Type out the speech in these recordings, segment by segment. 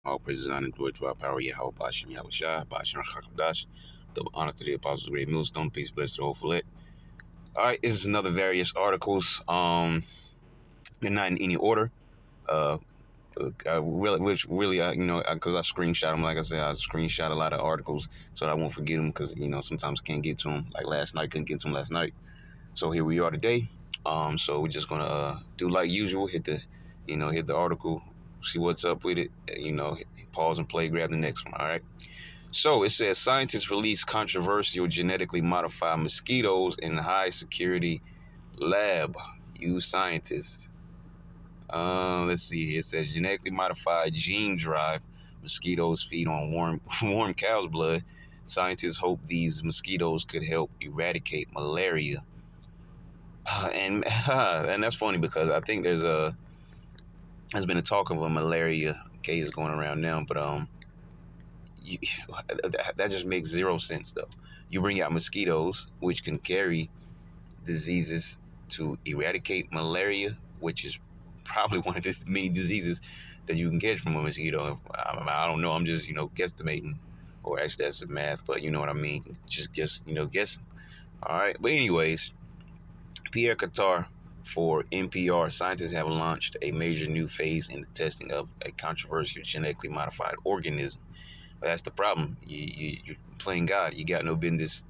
All praises and honor and glory to our power, Yahweh Bashem, Yahweh Shai, Bashem Hakadash. Double honor to the apostles of Great Millstone. Peace, bless to the whole fillet. All right, this is another various articles. They're not in any order. Uh, because I screenshot them. Like I said, I screenshot a lot of articles so that I won't forget them. Because sometimes I can't get to them. Like last night, couldn't get to them last night. So here we are today. So we're just gonna do like usual. Hit the article, see what's up with it. Pause and play. Grab the next one. All right. So it says scientists release controversial genetically modified mosquitoes in high security lab. You scientists. Let's see here. It says genetically modified gene drive mosquitoes feed on warm cow's blood. Scientists hope these mosquitoes could help eradicate malaria. And that's funny because I think there's been a talk of a malaria case going around now, but that just makes zero sense though. You bring out mosquitoes which can carry diseases to eradicate malaria, which is probably one of the many diseases that you can catch from a mosquito. I don't know. I'm just guesstimating, or actually that's the math, but you know what I mean. Just guessing. All right, but anyways. Pierre Cotard for NPR. Scientists have launched a major new phase in the testing of a controversial genetically modified organism. But that's the problem. You're playing God. You got no business,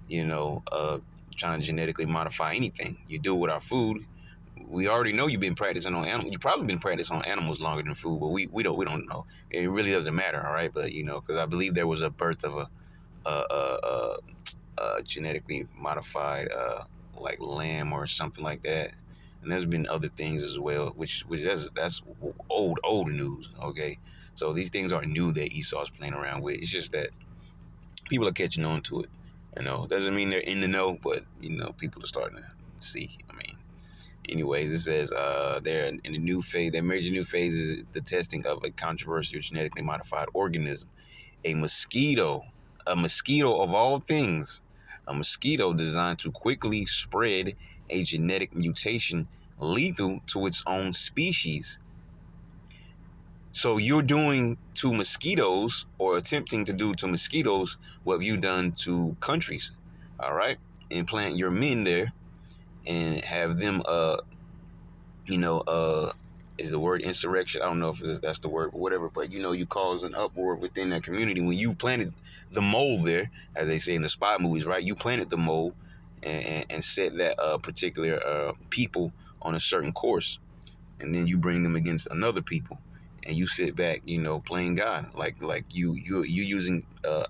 trying to genetically modify anything. You do it with our food. We already know you've been practicing on animals. You've probably been practicing on animals longer than food, but we don't know. It really doesn't matter, all right? But because I believe there was a birth of a genetically modified like lamb or something like that, and there's been other things as well, which that's old news. Okay, so these things aren't new that Esau's playing around with. It's just that people are catching on to it. Doesn't mean they're in the know, but people are starting to see. Anyways, it says they're in a new phase. Their major new phase is the testing of a controversial genetically modified organism, a mosquito of all things. A mosquito designed to quickly spread a genetic mutation lethal to its own species. So you're doing to mosquitoes, or attempting to do to mosquitoes, what have you done to countries? All right? Implant your men there and have them, is the word insurrection? I don't know if that's the word or whatever, but you cause an uproar within that community when you planted the mole there, as they say in the spy movies, right? You planted the mole and set that particular people on a certain course, and then you bring them against another people, and you sit back, playing God, like you using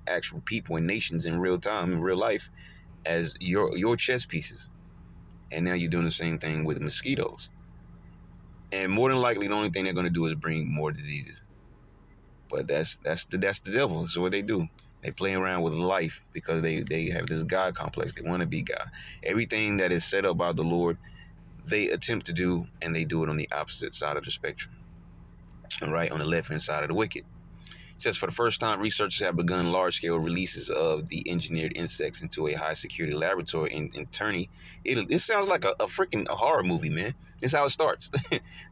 actual people and nations in real time, in real life, as your chess pieces, and now you're doing the same thing with mosquitoes. And more than likely, the only thing they're going to do is bring more diseases. But that's the devil. That's what they do. They play around with life because they have this God complex. They want to be God. Everything that is set up by the Lord, they attempt to do, and they do it on the opposite side of the spectrum. All right, on the left-hand side of the wicked. It says, for the first time, researchers have begun large-scale releases of the engineered insects into a high-security laboratory in Terni, Italy. This sounds like a freaking horror movie, man. This is how it starts.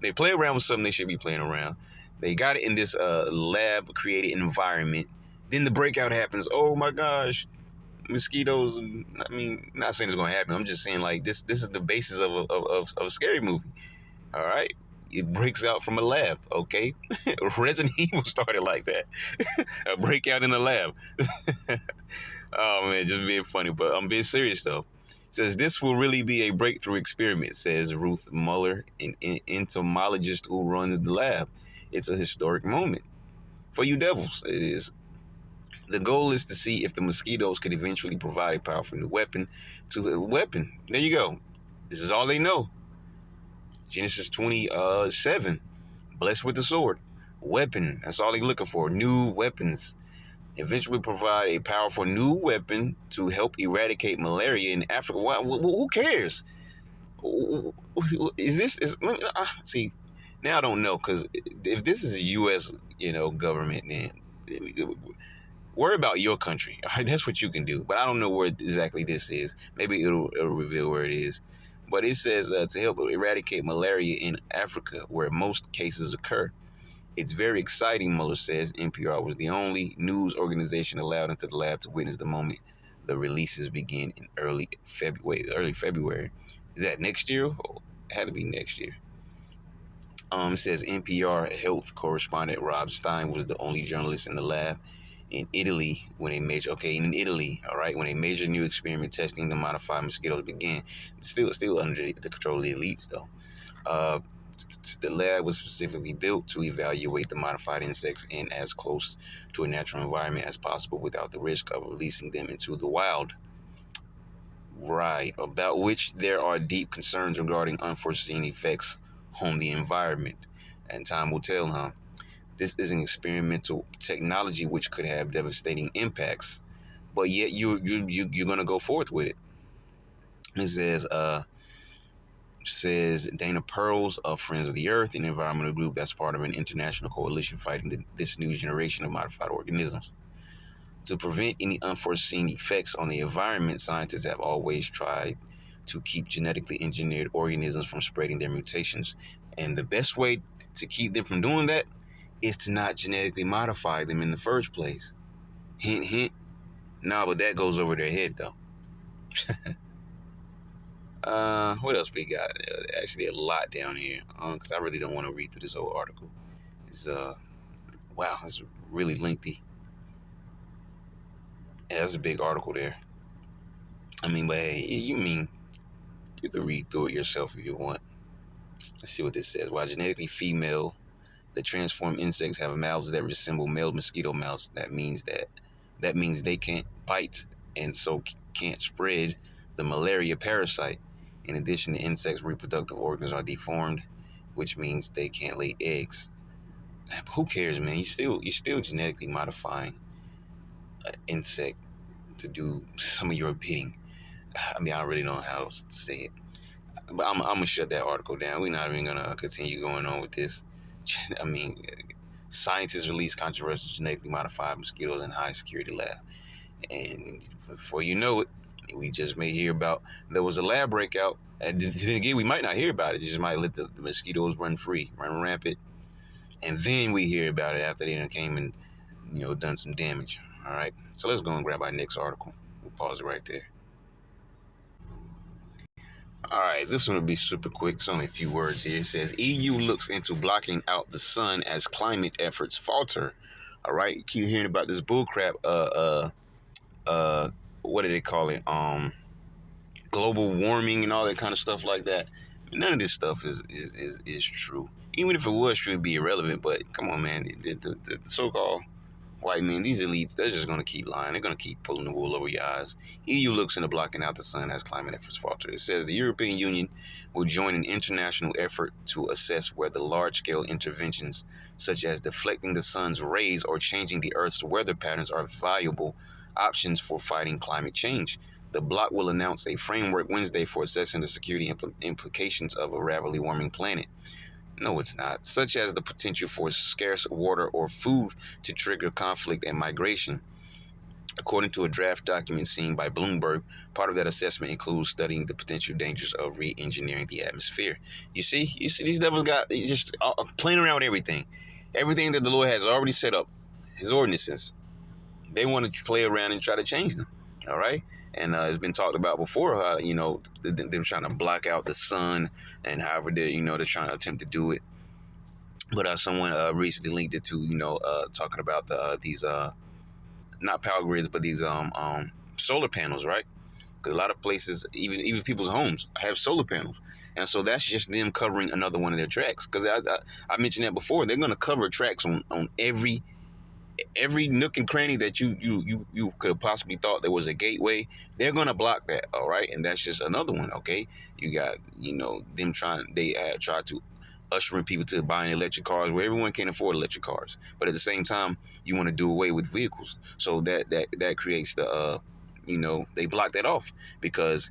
They play around with something they should be playing around. They got it in this lab-created environment. Then the breakout happens. Oh, my gosh. Mosquitoes. Not saying it's going to happen. I'm just saying, like, this is the basis of a scary movie. All right? It breaks out from a lab, okay? Resident Evil started like that. A breakout in the lab. Oh, man, just being funny. But I'm being serious, though. It says, this will really be a breakthrough experiment, says Ruth Muller, an entomologist who runs the lab. It's a historic moment. For you devils, it is. The goal is to see if the mosquitoes could eventually provide a powerful new weapon to a weapon. There you go. This is all they know. Genesis 27, blessed with the sword. Weapon, that's all they're looking for. New weapons. Eventually provide a powerful new weapon to help eradicate malaria in Africa. Who cares? See, now I don't know, because if this is a U.S. government, then worry about your country. All right, that's what you can do. But I don't know where exactly this is. Maybe it'll reveal where it is. But it says to help eradicate malaria in Africa, where most cases occur. It's very exciting, Mueller says. NPR was the only news organization allowed into the lab to witness the moment the releases begin in early February. Early February. Is that next year? Oh, it had to be next year. It says NPR health correspondent Rob Stein was the only journalist in the lab in Italy when a major all right, when a major new experiment testing the modified mosquitoes began. Still under the control of the elites though. Uh, the lab was specifically built to evaluate the modified insects in as close to a natural environment as possible without the risk of releasing them into the wild. Right, about which there are deep concerns regarding unforeseen effects on the environment. And time will tell, huh? This is an experimental technology which could have devastating impacts, but yet you're gonna go forth with it. It says Dana Pearls of Friends of the Earth, an environmental group that's part of an international coalition fighting this new generation of modified organisms. To prevent any unforeseen effects on the environment, scientists have always tried to keep genetically engineered organisms from spreading their mutations. And the best way to keep them from doing that is to not genetically modify them in the first place. Hint, hint. Nah, but that goes over their head, though. What else we got? Actually, a lot down here. Because I really don't want to read through this whole article. It's wow, it's really lengthy. Yeah, that's a big article there. I mean, but hey, you can read through it yourself if you want. Let's see what this says. While genetically female, the transformed insects have mouths that resemble male mosquito mouths. That means they can't bite and so can't spread the malaria parasite. In addition, the insects' reproductive organs are deformed, which means they can't lay eggs. But who cares, man? You're still genetically modifying an insect to do some of your bidding. I mean, I really don't know how to say it. But I'm gonna shut that article down. We're not even gonna continue going on with this. I mean, scientists release controversial genetically modified mosquitoes in high security lab, and before you know it, we just may hear about there was a lab breakout. And then again, we might not hear about it. Just might let the mosquitoes run free, run rampant, and then we hear about it after they done came and done some damage. All right, so let's go and grab our next article. We'll pause it right there. All right, this one will be super quick. It's only a few words here. It says EU looks into blocking out the sun as climate efforts falter. All right, you keep hearing about this bullcrap. What do they call it? Global warming and all that kind of stuff like that. None of this stuff is true. Even if it was true, it'd be irrelevant. But come on, man, the so-called white men, these elites, they're just going to keep lying. They're going to keep pulling the wool over your eyes. EU looks into blocking out the sun as climate efforts falter. It says the European Union will join an international effort to assess whether large-scale interventions, such as deflecting the sun's rays or changing the Earth's weather patterns, are viable options for fighting climate change. The bloc will announce a framework Wednesday for assessing the security implications of a rapidly warming planet. No, it's not. Such as the potential for scarce water or food to trigger conflict and migration. According to a draft document seen by Bloomberg, part of that assessment includes studying the potential dangers of re-engineering the atmosphere. You see, these devils got just playing around with everything. Everything that the Lord has already set up, his ordinances. They want to play around and try to change them. All right? And it's been talked about before, how, them trying to block out the sun and however they're trying to attempt to do it. But someone recently linked it to, talking about these, not power grids, but these solar panels, right? Because a lot of places, even people's homes, have solar panels. And so that's just them covering another one of their tracks. Because I mentioned that before. They're going to cover tracks on every nook and cranny that you could have possibly thought there was a gateway. They're gonna block that, all right? And that's just another one, okay? You got them they try to ushering people to buying electric cars where everyone can't afford electric cars, but at the same time you want to do away with vehicles, so that creates the they block that off, because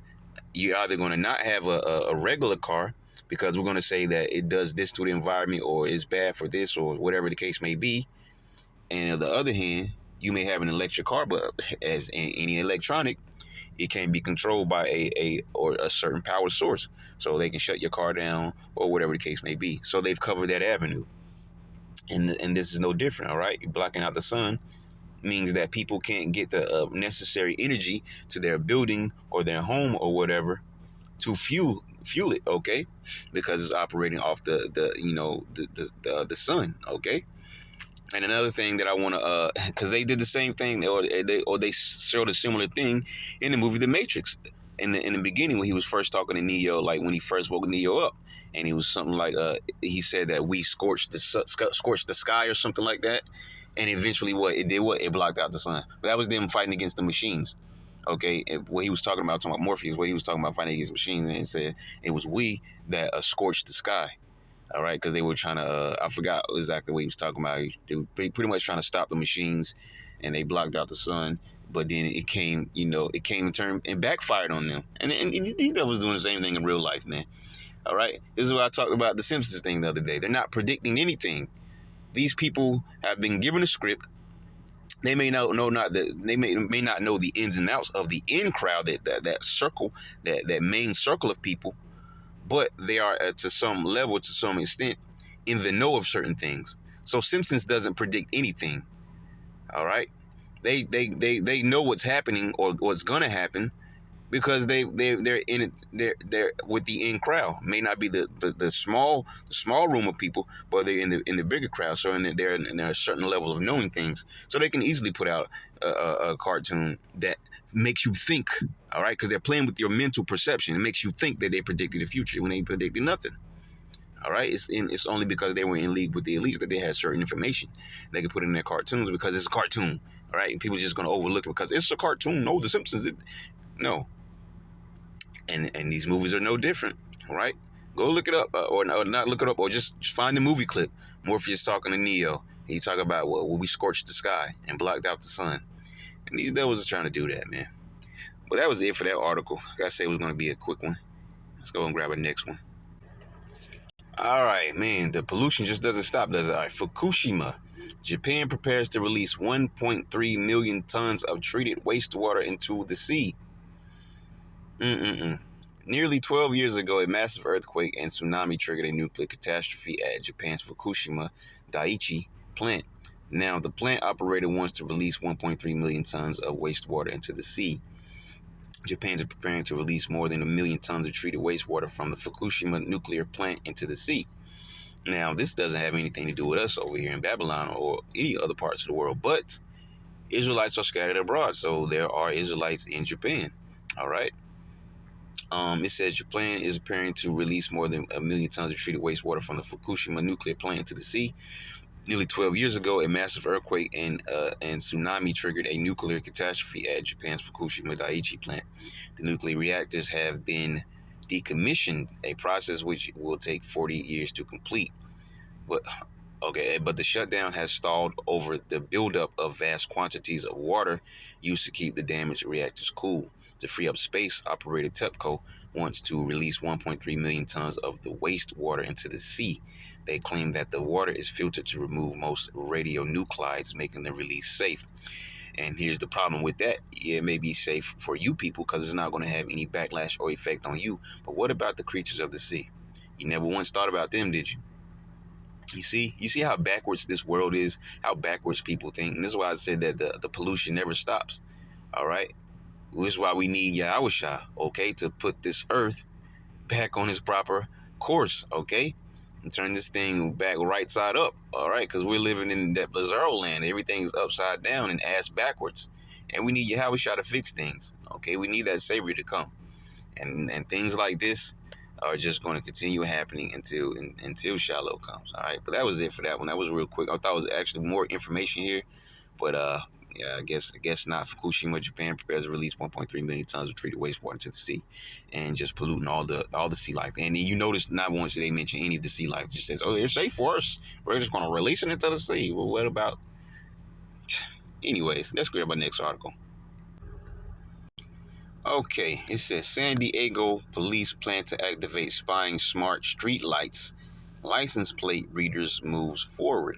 you're either going to not have a regular car because we're going to say that it does this to the environment or it's bad for this or whatever the case may be. And on the other hand, you may have an electric car, but as in any electronic, it can be controlled by a certain power source. So they can shut your car down or whatever the case may be. So they've covered that avenue. And this is no different. All right, blocking out the sun means that people can't get the necessary energy to their building or their home or whatever to fuel it, okay, because it's operating off the sun, okay. And another thing that I want to because they did the same thing, or they showed a similar thing in the movie The Matrix. In the beginning, when he was first talking to Neo, like when he first woke Neo up, and he was something like he said that we scorched the sky or something like that, and eventually it blocked out the sun. But that was them fighting against the machines. Okay, and what he was talking about Morpheus, what he was talking about fighting against machines, and said it was we that scorched the sky. All right, because they were trying to, I forgot exactly what he was talking about. They were pretty much trying to stop the machines, and they blocked out the sun. But then it came, it came in turn and backfired on them. And these devils doing the same thing in real life, man. All right, this is what I talked about the Simpsons thing the other day. They're not predicting anything. These people have been given a script. They may not know they may not know the ins and outs of the in crowd, that circle, that main circle of people, but they are to some level, to some extent, in the know of certain things. So Simpsons doesn't predict anything. All right, they know what's happening or what's gonna happen because they're in it. They're with the in crowd. May not be the small room of people, but they're in the bigger crowd. So they're in a certain level of knowing things. So they can easily put out a cartoon that makes you think. All right, because they're playing with your mental perception. It makes you think that they predicted the future when they predicted nothing. All right, it's only because they were in league with the elites that they had certain information they could put in their cartoons because it's a cartoon. All right, and people are just going to overlook it because it's a cartoon. No, The Simpsons. No. And these movies are no different, all right? Go look it up, or not look it up, or just find the movie clip. Morpheus talking to Neo. He talk about, well, we scorched the sky and blocked out the sun. And these devils are trying to do that, man. But that was it for that article. Like I said, it was going to be a quick one. Let's go and grab a next one. All right, man, the pollution just doesn't stop, does it? All right, Fukushima. Japan prepares to release 1.3 million tons of treated wastewater into the sea. Nearly 12 years ago, a massive earthquake and tsunami triggered a nuclear catastrophe at Japan's Fukushima Daiichi plant. Now, the plant operator wants to release 1.3 million tons of wastewater into the sea. Japan is preparing to release more than 1 million tons of treated wastewater from the Fukushima nuclear plant into the sea. Now, this doesn't have anything to do with us over here in Babylon or any other parts of the world, but Israelites are scattered abroad, so there are Israelites in Japan. All right. It says Japan is preparing to release more than 1 million tons of treated wastewater from the Fukushima nuclear plant into the sea. Nearly 12 years ago, a massive earthquake and tsunami triggered a nuclear catastrophe at Japan's Fukushima Daiichi plant. The nuclear reactors have been decommissioned, a process which will take 40 years to complete. But the shutdown has stalled over the buildup of vast quantities of water used to keep the damaged reactors cool. To free up space, operator TEPCO wants to release 1.3 million tons of the wastewater into the sea. They claim that the water is filtered to remove most radionuclides, making the release safe. And here's the problem with that. It may be safe for you people because it's not going to have any backlash or effect on you. But what about the creatures of the sea? You never once thought about them, did you? You see how backwards this world is, how backwards people think. And this is why I said that the pollution never stops. All right? This is why we need Yahusha, okay, to put this earth back on its proper course, okay? And turn this thing back right side up, all right? Because we're living in that bizarro land. Everything's upside down and ass backwards. And we need Yahusha to fix things, okay? We need that Savior to come. And things like this are just going to continue happening until Shiloh comes, all right? But that was it for that one. That was real quick. I thought it was actually more information here, but yeah, I guess not. Fukushima, Japan prepares to release 1.3 million tons of treated wastewater into the sea, and just polluting all the sea life. And you notice not once did they mention any of the sea life. It just says, "Oh, it's safe for us. We're just going to release it into the sea." Well, what about? Anyways, let's grab our next article. Okay, it says San Diego police plan to activate spying smart street lights. License plate readers moves forward.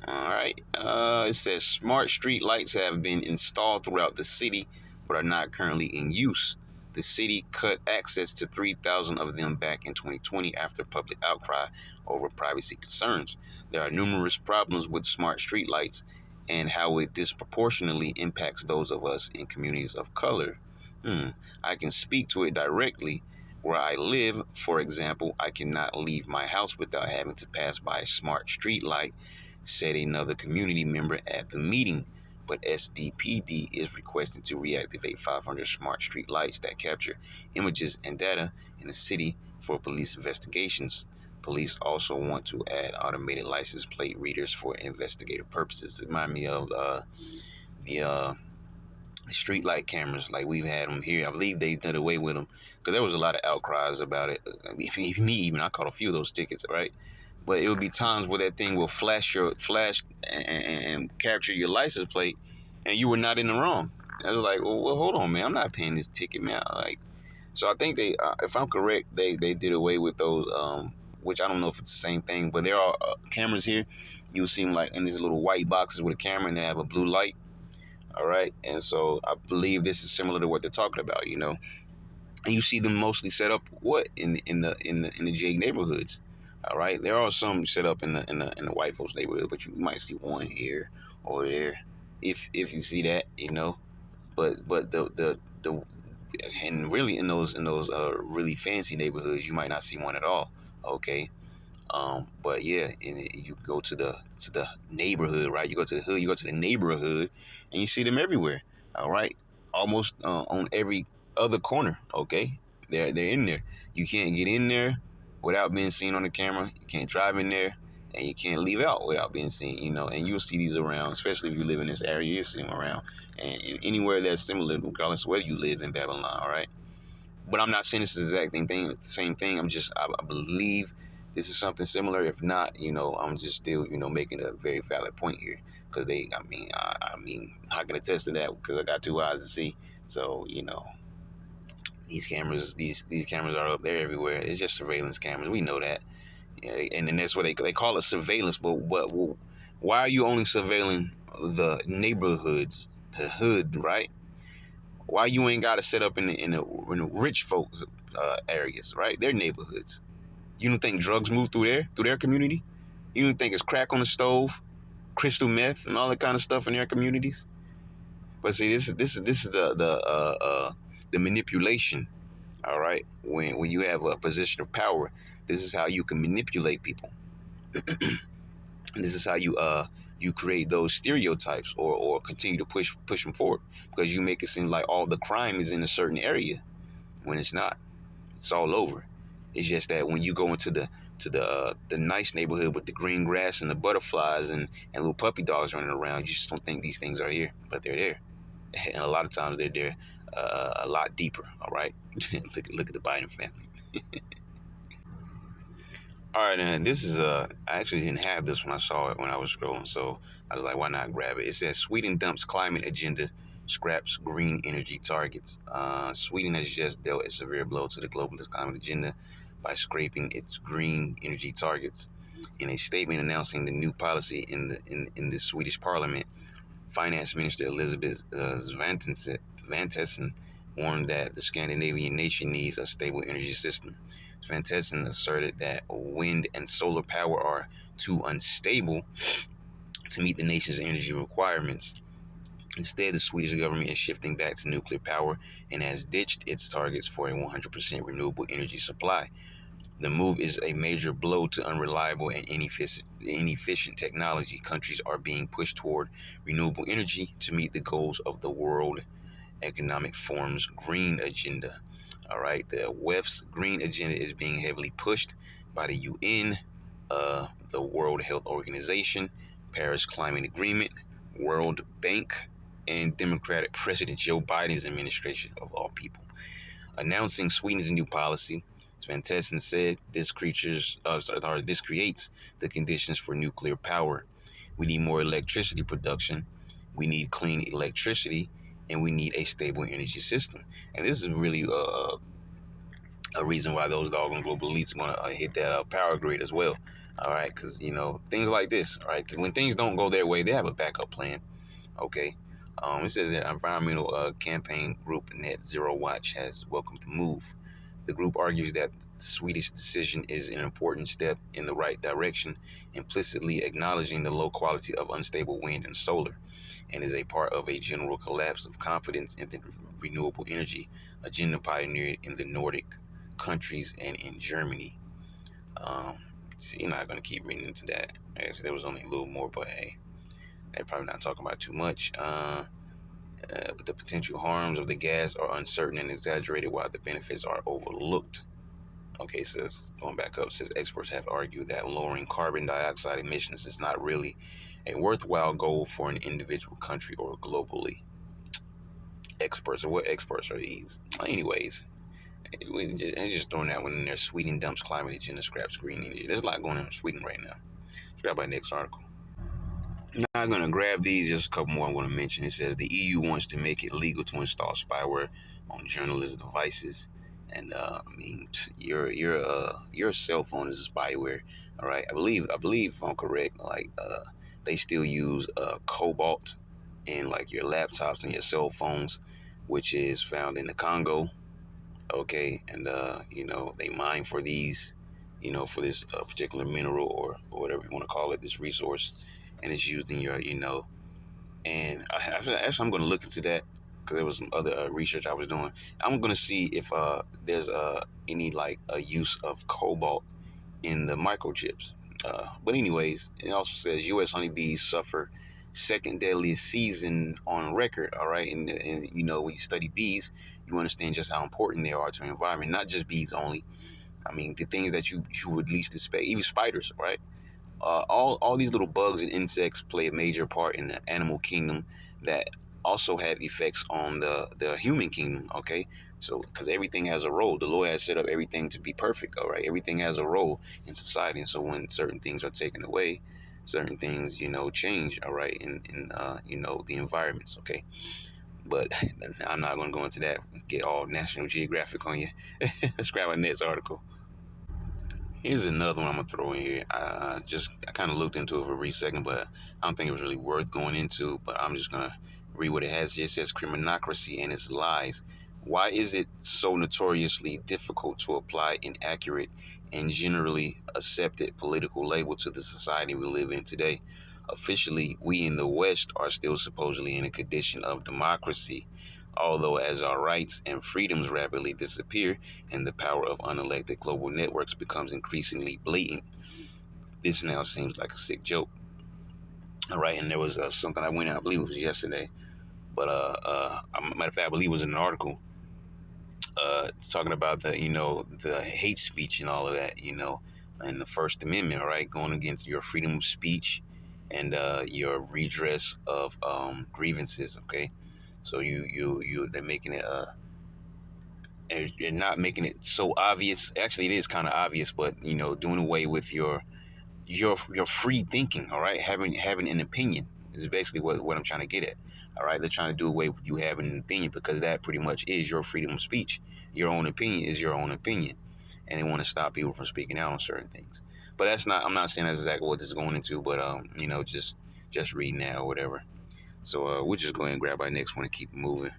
All right. It says smart street lights have been installed throughout the city, but are not currently in use. The city cut access to 3,000 of them back in 2020 after public outcry over privacy concerns. There are numerous problems with smart streetlights and how it disproportionately impacts those of us in communities of color. I can speak to it directly. Where I live, for example, I cannot leave my house without having to pass by a smart street light, said another community member at the meeting. But SDPD is requesting to reactivate 500 smart street lights that capture images and data in the city for police investigations. Police also want to add automated license plate readers for investigative purposes. It reminds me of the street light cameras like we've had them here. I believe they did away with them because there was a lot of outcries about it. Me even, I caught a few of those tickets, right? But it would be times where that thing will flash and capture your license plate, and you were not in the wrong. I was like, well, hold on, man, I'm not paying this ticket, man. Like, so I think they, if I'm correct, they did away with those. Which I don't know if it's the same thing, but there are cameras here. You'll see them like in these little white boxes with a camera, and they have a blue light. All right, and so I believe this is similar to what they're talking about, and you see them mostly set up what in the Jake neighborhoods. All right, there are some set up in the white folks neighborhood, but you might see one here or there, if you see that, But the and really in those really fancy neighborhoods, you might not see one at all. Okay, but yeah, and you go to the neighborhood, right? You go to the hood, you go to the neighborhood, and you see them everywhere. All right, almost on every other corner. Okay, they're in there. You can't get in there without being seen on the camera. You can't drive in there, and you can't leave out without being seen. And you'll see these around, especially if you live in this area. You'll see them around, and anywhere that's similar, regardless of where you live in Babylon. All right. But I'm not saying this is the exact same thing. I believe this is something similar. If not, I'm just still, making a very valid point here. Because I can attest to that because I got two eyes to see. So, these cameras are up there everywhere. It's just surveillance cameras. We know that. Yeah, and then that's what they call it, surveillance. But why are you only surveilling the neighborhoods, the hood, right? Why you ain't got to set up in the rich folk areas, right? Their neighborhoods. You don't think drugs move through their community? You don't think it's crack on the stove, crystal meth, and all that kind of stuff in their communities? But see, this is the manipulation. All right, when you have a position of power, this is how you can manipulate people. This is how you create those stereotypes or continue to push them forward because you make it seem like all the crime is in a certain area when it's not. It's all over. It's just that when you go into the nice neighborhood with the green grass and the butterflies and little puppy dogs running around, you just don't think these things are here, but they're there. And a lot of times they're there a lot deeper. All right, look at the Biden family. All right, and this is I actually didn't have this when I saw it when I was scrolling, so I was like, why not grab it? It says Sweden dumps climate agenda, scraps green energy targets. Sweden has just dealt a severe blow to the globalist climate agenda by scraping its green energy targets. In a statement announcing the new policy in the Swedish Parliament, Finance Minister Elizabeth Svantesson warned that the Scandinavian nation needs a stable energy system. Svantesson asserted that wind and solar power are too unstable to meet the nation's energy requirements. Instead, the Swedish government is shifting back to nuclear power and has ditched its targets for a 100% renewable energy supply. The move is a major blow to unreliable and inefficient technology. Countries are being pushed toward renewable energy to meet the goals of the World Economic Forum's green agenda. All right, the WEF's green agenda is being heavily pushed by the UN, the World Health Organization, Paris Climate Agreement, World Bank, and Democratic President Joe Biden's administration, of all people. Announcing Sweden's new policy, Svantesson said this creates the conditions for nuclear power. We need more electricity production. We need clean electricity, and we need a stable energy system. And this is really a reason why those doggone global elites want to hit that power grid as well. All right, because things like this. All right, when things don't go their way, they have a backup plan. Okay, It says that environmental campaign group Net Zero Watch has welcomed the move. The group argues that the Swedish decision is an important step in the right direction, implicitly acknowledging the low quality of unstable wind and solar, and is a part of a general collapse of confidence in the renewable energy agenda pioneered in the Nordic countries and in Germany. Um, See, you're not going to keep reading into that. Actually, there was only a little more, but hey, they're probably not talking about too much. But the potential harms of the gas are uncertain and exaggerated, while the benefits are overlooked. Okay, says going back up, says experts have argued that lowering carbon dioxide emissions is not really a worthwhile goal for an individual country or globally. Experts, or what experts are these? Anyways, they're just throwing that one in there. Sweden dumps climate agenda, scraps green energy. There's a lot going on in Sweden right now. Let's grab my next article. Now I'm going to grab these, just a couple more I'm going to mention. It says the EU wants to make it legal to install spyware on journalist devices. And I mean, your cell phone is spyware, all right. I believe if I'm correct, like they still use cobalt in like your laptops and your cell phones, which is found in the Congo. Okay, and they mine for these, for this particular mineral or whatever you want to call it, this resource, and it's used in your, and actually I'm going to look into that because there was some other research I was doing. I'm going to see if there's any like a use of cobalt in the microchips. But anyways, it also says U.S. honeybees suffer second deadliest season on record. All right, and when you study bees, you understand just how important they are to the environment. Not just bees only. I mean, the things that you would least expect, even spiders, right? All these little bugs and insects play a major part in the animal kingdom that also have effects on the human kingdom. Okay, so because everything has a role, the Lord has set up everything to be perfect. All right, everything has a role in society, and so when certain things are taken away, certain things change. All right, in the environments. Okay, but I'm not going to go into that. Get all National Geographic on you. Let's grab our next article. Here's another one I'm gonna throw in here. I kind of looked into it for a brief second, but I don't think it was really worth going into. But I'm just gonna read what it has here. It says criminocracy and its lies. Why is it so notoriously difficult to apply inaccurate and generally accepted political label to the society we live in today? Officially, we in the West are still supposedly in a condition of democracy, although as our rights and freedoms rapidly disappear and the power of unelected global networks becomes increasingly blatant, this now seems like a sick joke. All right, and there was something I went in, I believe it was yesterday, but matter of fact, I believe it was in an article talking about the hate speech and all of that, and the First Amendment, all right, going against your freedom of speech and your redress of grievances. Okay, so they're making it they're not making it so obvious. Actually, it is kind of obvious, but doing away with your free thinking. All right, having an opinion is basically what I'm trying to get at. All right, they're trying to do away with you having an opinion because that pretty much is your freedom of speech. Your own opinion is your own opinion, and they want to stop people from speaking out on certain things. But that's not. I'm not saying that's exactly what this is going into. But just reading that or whatever. So we'll just go ahead and grab our next one and keep moving.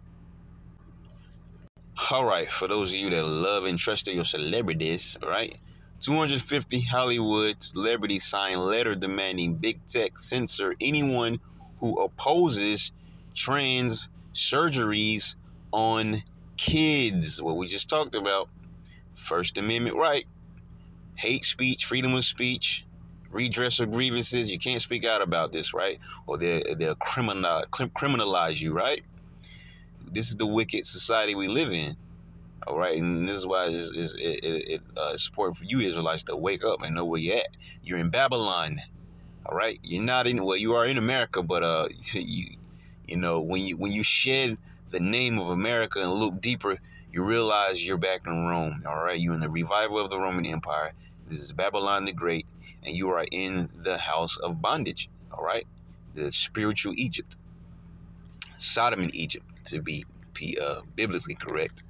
All right, for those of you that love and trust your celebrities, all right, 250 Hollywood celebrities sign letter demanding big tech censor anyone who opposes trans surgeries on kids. What we just talked about, First Amendment right, hate speech, freedom of speech, redress of grievances. You can't speak out about this, right? Or they'll criminalize you, right? This is the wicked society we live in. All right, and this is why it's important for you Israelites to wake up and know where you're at. You're in Babylon. All right, you're not in you are in America, but when you shed the name of America and look deeper, you realize you're back in Rome. All right, you're in the revival of the Roman Empire. This is Babylon the Great, and you are in the house of bondage. All right, the spiritual Egypt, Sodom and Egypt, to be biblically correct.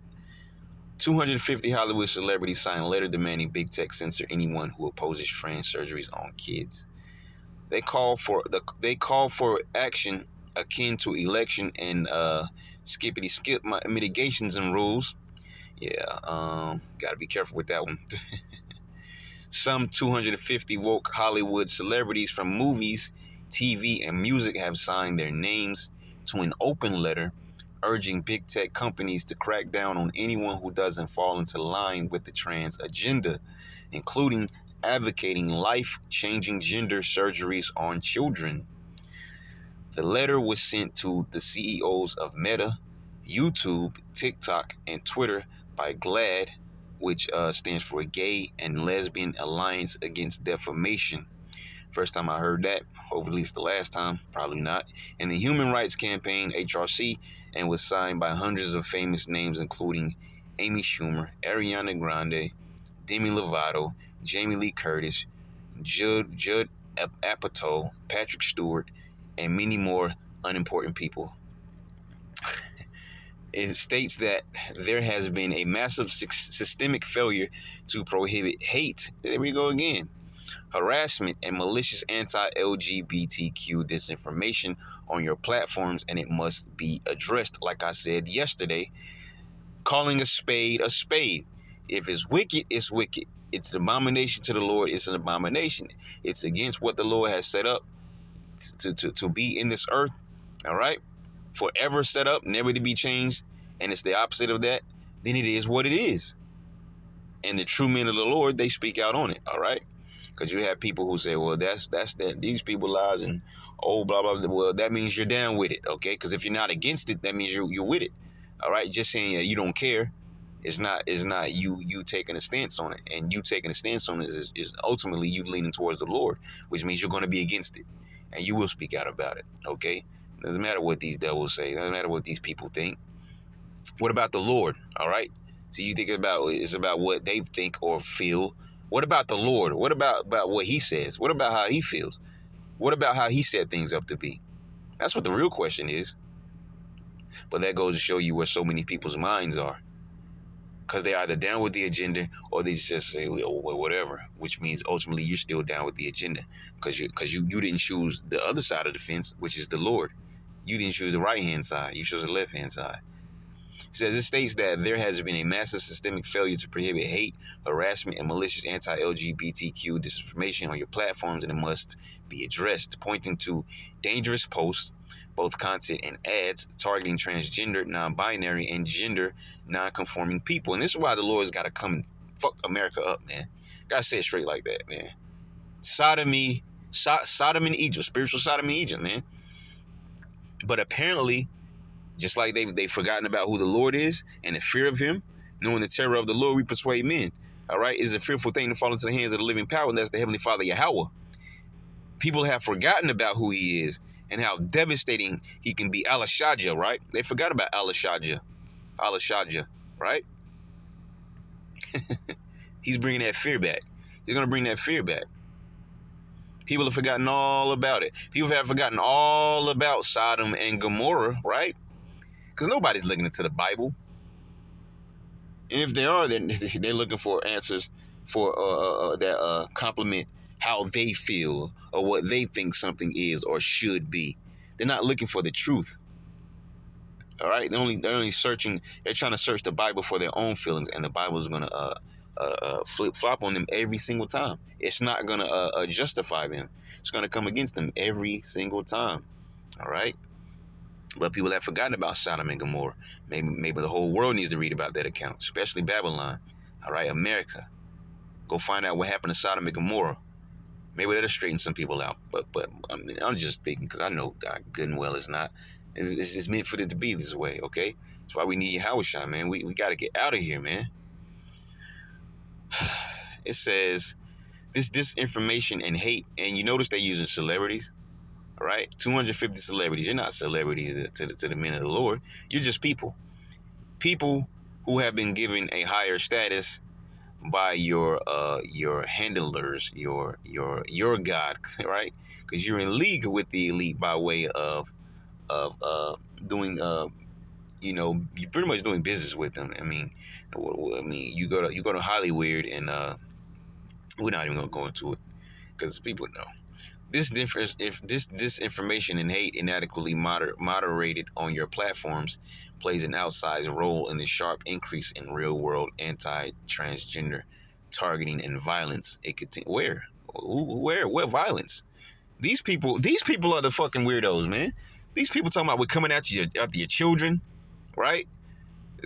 250 Hollywood celebrities signed a letter demanding big tech censor anyone who opposes trans surgeries on kids. They call for action akin to election and skippity skip mitigations and rules. Yeah, got to be careful with that one. Some 250 woke Hollywood celebrities from movies, TV, and music have signed their names to an open letter urging big tech companies to crack down on anyone who doesn't fall into line with the trans agenda, including advocating life-changing gender surgeries on children. The letter was sent to the CEOs of Meta, YouTube, TikTok, and Twitter by GLAAD, which stands for Gay and Lesbian Alliance Against Defamation. First time I heard that, hopefully it's the last time, probably not. And the Human Rights Campaign, HRC, and was signed by hundreds of famous names, including Amy Schumer, Ariana Grande, Demi Lovato, Jamie Lee Curtis, Judd Apatow, Patrick Stewart, and many more unimportant people. It states that there has been a massive systemic failure to prohibit hate. There we go again. Harassment and malicious anti-LGBTQ disinformation on your platforms, and it must be addressed. Like I said yesterday, calling a spade a spade. If it's wicked, it's wicked. It's an abomination to the Lord. It's an abomination. It's against what the Lord has set up to be in this earth. All right, forever set up, never to be changed, and it's the opposite of that. Then it is what it is. And the true men of the Lord, they speak out on it. All right. Because you have people who say, well, that's that. These people lies and blah, blah, blah. Well, that means you're down with it, okay? Because if you're not against it, that means you're with it, all right? Just saying that you don't care is not you taking a stance on it. And you taking a stance on it is ultimately you leaning towards the Lord, which means you're going to be against it. And you will speak out about it, okay? Doesn't matter what these devils say. Doesn't matter what these people think. What about the Lord, all right? So you think it's about what they think or feel. What about the Lord? What about what he says? What about how he feels? What about how he set things up to be? That's what the real question is. But that goes to show you where so many people's minds are. Because they're either down with the agenda or they just say, well, whatever. Which means ultimately you're still down with the agenda. Because you didn't choose the other side of the fence, which is the Lord. You didn't choose the right-hand side. You chose the left-hand side. It states that there has been a massive systemic failure to prohibit hate, harassment, and malicious anti-LGBTQ disinformation on your platforms, and it must be addressed, pointing to dangerous posts, both content and ads, targeting transgender, non-binary, and gender non-conforming people. And this is why the Lord's got to come and fuck America up, man. Got to say it straight like that, man. Sodom in Egypt, spiritual Sodom in Egypt, man. But apparently, just like they've forgotten about who the Lord is and the fear of him, knowing the terror of the Lord, we persuade men. All right? It's a fearful thing to fall into the hands of the living power, and that's the Heavenly Father, Yahweh. People have forgotten about who he is and how devastating he can be. Al-Shaddai, right? They forgot about Al-Shaddai, right? He's bringing that fear back. He's going to bring that fear back. People have forgotten all about it. People have forgotten all about Sodom and Gomorrah, right? Because nobody's looking into the Bible. And if they are, then they're looking for answers for that complement how they feel or what they think something is or should be. They're not looking for the truth. All right? They're only searching. They're trying to search the Bible for their own feelings, and the Bible is going to flip-flop on them every single time. It's not going to justify them. It's going to come against them every single time. All right? But people have forgotten about Sodom and Gomorrah. Maybe the whole world needs to read about that account, especially Babylon. All right, America. Go find out what happened to Sodom and Gomorrah. Maybe that'll straighten some people out. But I mean, I'm just speaking because I know God good and well is not. It's meant for it to be this way, okay? That's why we need Yahushua, man. We got to get out of here, man. It says, this disinformation and hate, and you notice they're using celebrities. All right, 250 celebrities. You're not celebrities to the men of the Lord. You're just people who have been given a higher status by your handlers, your God, right? Because you're in league with the elite by way of doing you're pretty much doing business with them. I mean, you go to Hollywood, and we're not even gonna go into it because people know. This difference, if this disinformation and hate inadequately moderated on your platforms, plays an outsized role in the sharp increase in real-world anti-transgender targeting and violence. It could where violence? These people are the fucking weirdos, man. These people talking about we're coming after your children, right?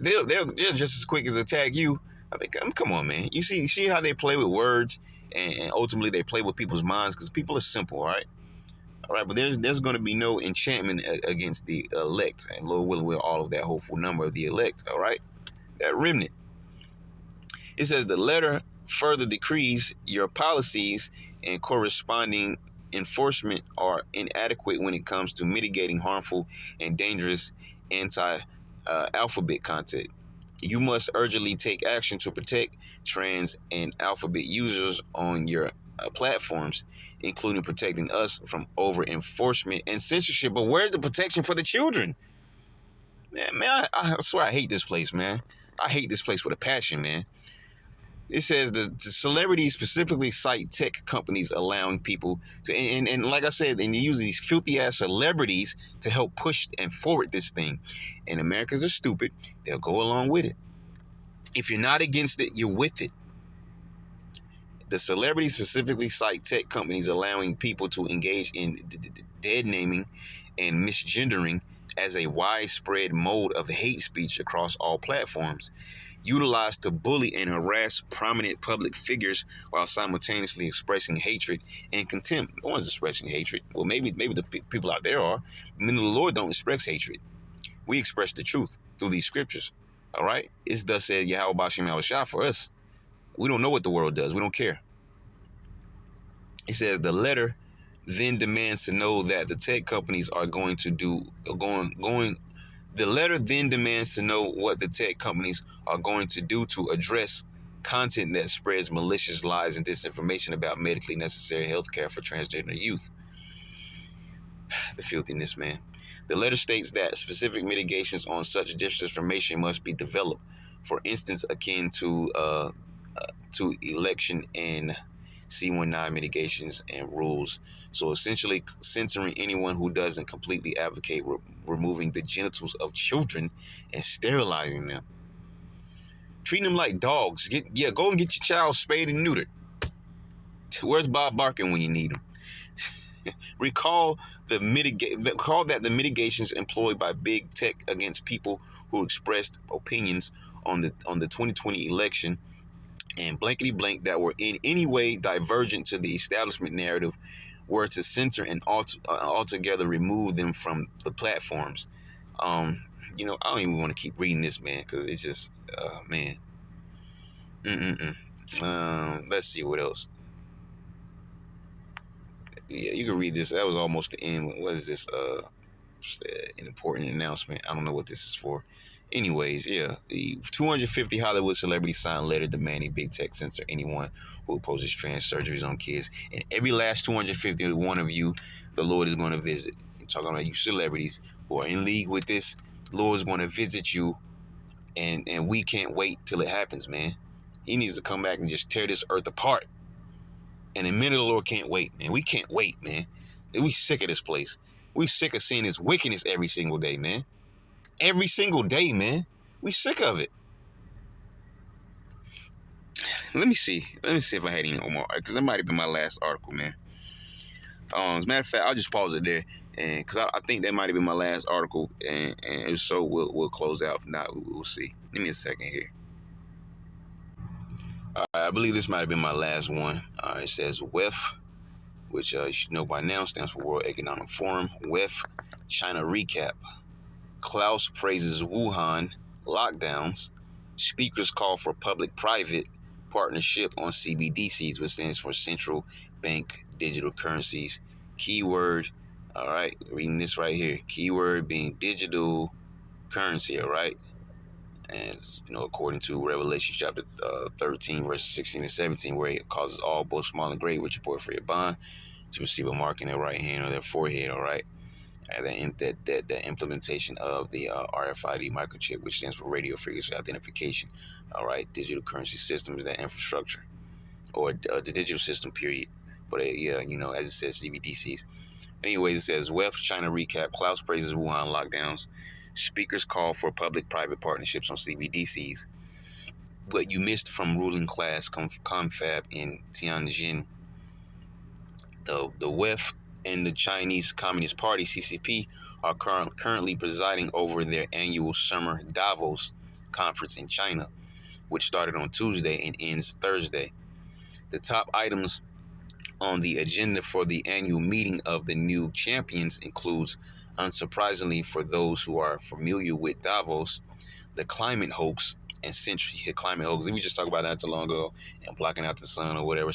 They're just as quick as attack you. I mean, come on, man. You see how they play with words, and ultimately they play with people's minds because people are simple, all right? All right, but there's going to be no enchantment against the elect, and Lord willing, will all of that hopeful number of the elect, all right? That remnant. It says the letter further decrees your policies and corresponding enforcement are inadequate when it comes to mitigating harmful and dangerous anti-alphabet content. You must urgently take action to protect trans and alphabet users on your platforms, including protecting us from over enforcement and censorship. But where's the protection for the children? I swear I hate this place, man. I hate this place with a passion, man. It says the celebrities specifically cite tech companies allowing people to, and like I said, and they use these filthy ass celebrities to help push and forward this thing. And Americans are stupid. They'll go along with it. If you're not against it, you're with it. The celebrities specifically cite tech companies allowing people to engage in dead naming and misgendering as a widespread mode of hate speech across all platforms, utilized to bully and harass prominent public figures while simultaneously expressing hatred and contempt. No one's expressing hatred. Well, maybe the people out there are. Men of the Lord don't express hatred. We express the truth through these scriptures. All right? It's thus said Yahweh Bashim Yahushua for us. We don't know what the world does. We don't care. It says the letter then demands to know that the tech companies are going to do the letter then demands to know what the tech companies are going to do to address content that spreads malicious lies and disinformation about medically necessary health care for transgender youth. The filthiness, man. The letter states that specific mitigations on such disinformation must be developed. For instance, akin to election and C19 mitigations and rules. So essentially censoring anyone who doesn't completely advocate removing the genitals of children and sterilizing them. Treating them like dogs. Go and get your child spayed and neutered. Where's Bob Barker when you need him? Recall that the mitigations employed by big tech against people who expressed opinions on the 2020 election and blankety blank that were in any way divergent to the establishment narrative were to censor and altogether remove them from the platforms. I don't even want to keep reading this, man, because it's just, man. Let's see what else. Yeah, you can read this. That was almost the end. What is this? An important announcement. I don't know what this is for. Anyways, yeah, the 250 Hollywood celebrities signed a letter demanding big tech censor anyone who opposes trans surgeries on kids. And every last 251 of you, the Lord is going to visit. I'm talking about you celebrities who are in league with this. The Lord is going to visit you, and we can't wait till it happens, man. He needs to come back and just tear this earth apart. And the men of the Lord can't wait, man. We can't wait, man. We sick of this place. We sick of seeing this wickedness every single day, man. Every single day, man. We sick of it. Let me see if I had any more, because that might have been my last article, man. As a matter of fact, I'll just pause it there, and because I think that might have been my last article, and if so, we'll close out. If not, we'll see. Give me a second here. I believe this might have been my last one. It says WEF, which you should know by now, stands for World Economic Forum. WEF, China recap. Klaus praises Wuhan lockdowns. Speakers call for public-private partnership on CBDCs, which stands for central bank digital currencies. Keyword, all right, reading this right here. Keyword being digital currency, all right? And, according to Revelation chapter 13, verses 16 and 17, where it causes all, both small and great, which report for your bond, to receive a mark in their right hand or their forehead, all right? And the implementation of the RFID microchip, which stands for radio frequency identification, all right? Digital currency system is that infrastructure, or the digital system, period. But yeah, as it says, CBDCs. Anyways, it says WEF China recap. Klaus praises Wuhan lockdowns. Speakers call for public-private partnerships on CBDCs. What you missed from ruling class confab in Tianjin. The WEF and the Chinese Communist Party (CCP) are currently presiding over their annual summer Davos conference in China, which started on Tuesday and ends Thursday. The top items on the agenda for the annual meeting of the new champions includes, unsurprisingly for those who are familiar with Davos, the climate hoax and century climate hoax. We just talked about that so long ago, and blocking out the sun or whatever.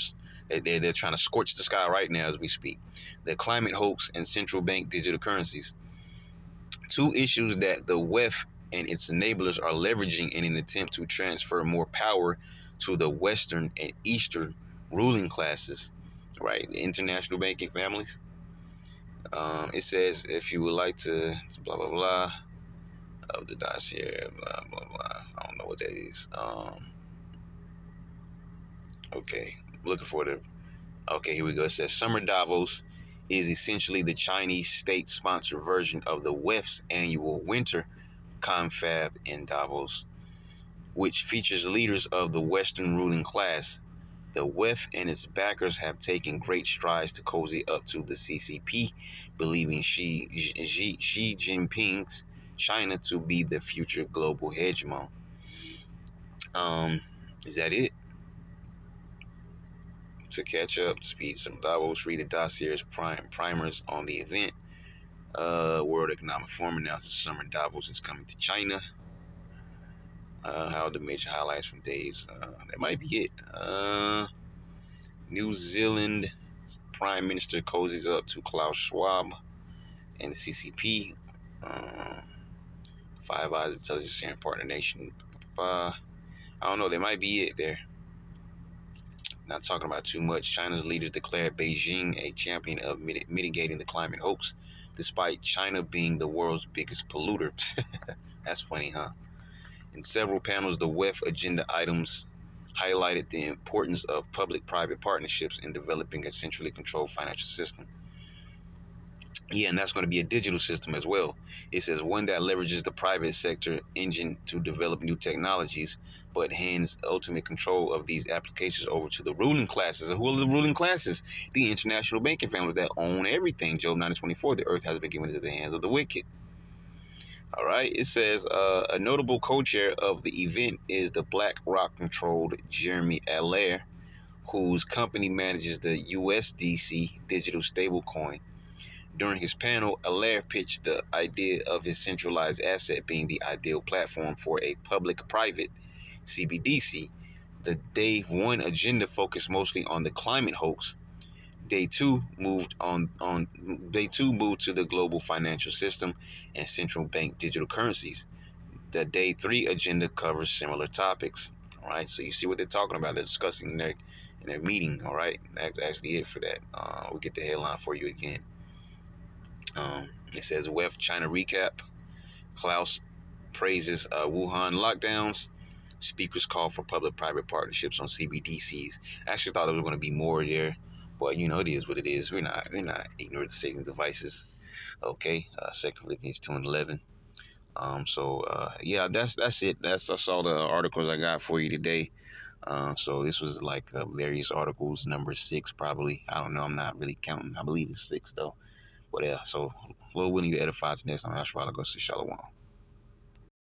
They're trying to scorch the sky right now as we speak. The climate hoax and central bank digital currencies. Two issues that the WEF and its enablers are leveraging in an attempt to transfer more power to the Western and Eastern ruling classes, right? The international banking families. It says if you would like to blah blah blah of the dossier, blah blah blah. I don't know what that is. Okay, looking for the. Okay, here we go. It says Summer Davos is essentially the Chinese state-sponsored version of the WEF's annual winter confab in Davos, which features leaders of the Western ruling class. The WEF and its backers have taken great strides to cozy up to the CCP, believing Xi Jinping's China to be the future global hegemon. Is that it? To catch up, speed some Davos, read the dossier's primers on the event. World Economic Forum announces Summer Davos is coming to China. How the major highlights from days. That might be it. New Zealand Prime Minister cozies up to Klaus Schwab and the CCP. Five Eyes Intelligence Sharing Partner Nation. I don't know. That might be it there. Not talking about too much. China's leaders declared Beijing a champion of mitigating the climate hoax, despite China being the world's biggest polluter. That's funny, huh? In several panels, the WEF agenda items highlighted the importance of public-private partnerships in developing a centrally controlled financial system. Yeah, and that's going to be a digital system as well. It says one that leverages the private sector engine to develop new technologies, but hands ultimate control of these applications over to the ruling classes. And who are the ruling classes? The international banking families that own everything. Job 9:24, the earth has been given into the hands of the wicked. All right, it says a notable co-chair of the event is the BlackRock-controlled Jeremy Allaire, whose company manages the USDC digital stablecoin. During his panel, Allaire pitched the idea of his centralized asset being the ideal platform for a public-private CBDC. The Day 1 agenda focused mostly on the climate hoax. Day 2 moved to the global financial system and central bank digital currencies. The Day 3 agenda covers similar topics. All right, so you see what they're talking about. They're discussing in their meeting. All right, that's actually it for that. We'll get the headline for you again. It says WEF China recap. Klaus praises Wuhan lockdowns. Speakers call for public-private partnerships on CBDCs. I actually thought there was going to be more there, but it is what it is. We're not ignorant of Satan's devices. Okay, 2 Corinthians 2:11. Yeah, that's it. That's all the articles I got for you today. So this was like various articles, number 6 probably. I don't know. I'm not really counting. I believe it's 6 though. But yeah, so Lord willing, you edify us next time. That's why I go to Shalom.